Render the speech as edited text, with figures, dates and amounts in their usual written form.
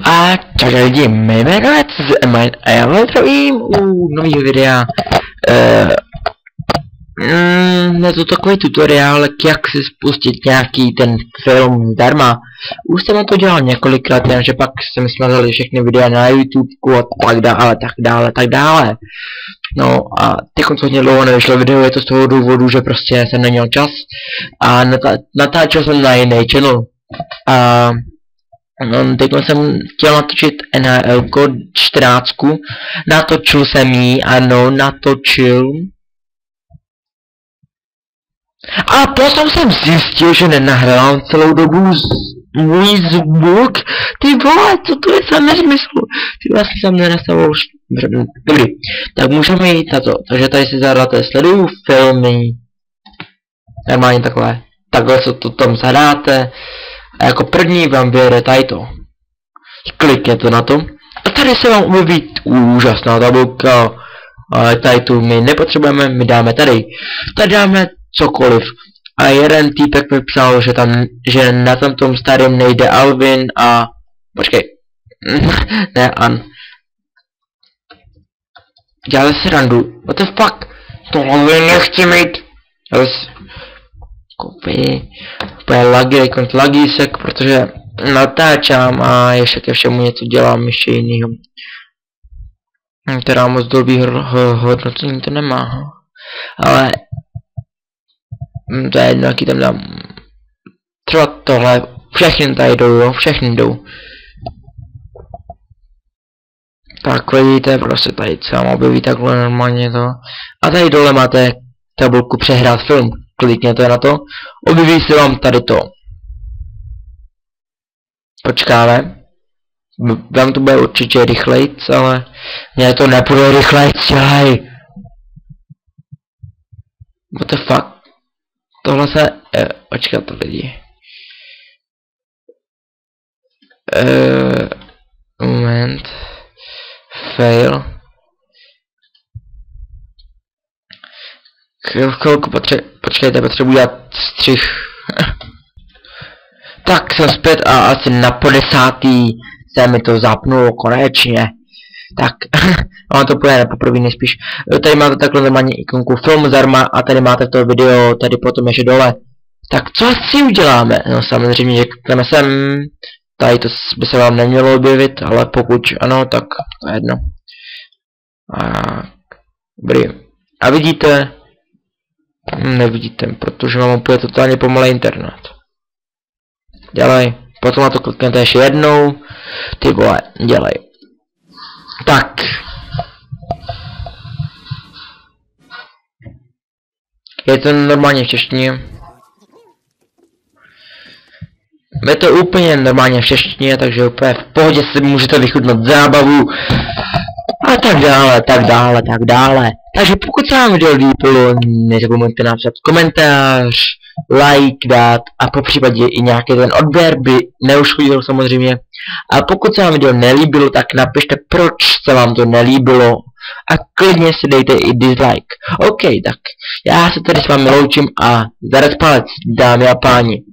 A čau lidi, my jmenujeme Mine a já vás zdravím u nového videa. Je to takový tutoriál, jak si spustit nějaký ten film zdarma. Už jsem to dělal několikrát, jenže pak jsem smažil všechny videa na YouTube a tak dále. No a teď hodně dlouho nevyšlo video, je to z toho důvodu, že prostě jsem neměl čas a natáčel jsem na jiný channel. Teď jsem chtěl natočit NHL 14, natočil jsem ji, ano, natočil. A potom jsem zjistil, že nenahrál celou dobu můj zvuk. Ty vole, co to je za nesmysl? Ty vlastně jsem nenastavoval. Dobrý, tak můžeme jít na to. Takže tady si zadáte sleduju filmy. Normálně takhle se to tam zadáte. A jako první vám vyjede tady to. Klikněte na to. A tady se vám objeví úžasná tabulka. Ale tady tu my nepotřebujeme, my dáme tady. Tady dáme cokoliv. A jeden týpek mi psal, že na tom starém nejde Alvin a... Počkej. Ne, An. Dělali si randu. What the fuck? Tohle nechci mít. Kopii. Úplně lagísek, protože natáčám a ještě ke všemu něco dělám ještě jinýho. Teda moc dobrý hodnocení to nemá. Ale to je jedno, jaký tam dám. Třeba tohle, všechny tady jdou, jo, všechny jdou. Tak vidíte, prostě tady se vám objeví takhle normálně to. A tady dole máte tabulku přehrát film. Klikněte na to, objeví se vám tady to. Počkáme. Vám to bude určitě rychlejc, ale mně to nepůjde rychlejc, dělej. What the fuck? Tohle se... počkáte lidi. Moment. Fail. Chvilku počkejte, potřebuji dát střih. Tak jsem zpět a asi na 50. se mi to zapnulo konečně. Tak, ono to půjde poprvé nejspíš. Tady máte takhle normálně ikonku film zdarma a tady máte to video, tady potom ještě dole. Tak co si uděláme? No samozřejmě, že klikneme sem. Tady to by se vám nemělo objevit, ale pokud ano, tak to je jedno. Dobrý. A vidíte? Nevidíte, protože mám úplně totálně pomalý internet. Dělej. Potom na to kliknete ještě jednou. Ty vole, dělej. Tak. Je to normálně v češtině. Je to úplně normálně v češtině, takže úplně v pohodě si můžete vychutnat zábavu. A tak dále. Takže pokud se vám video líbilo, nezapomeňte napsat komentář, like dát a popřípadě i nějaký ten odběr by neuškodil samozřejmě. A pokud se vám video nelíbilo, tak napište, proč se vám to nelíbilo a klidně si dejte i dislike. OK, tak já se tady s vámi loučím a zarec palec, dámy a páni.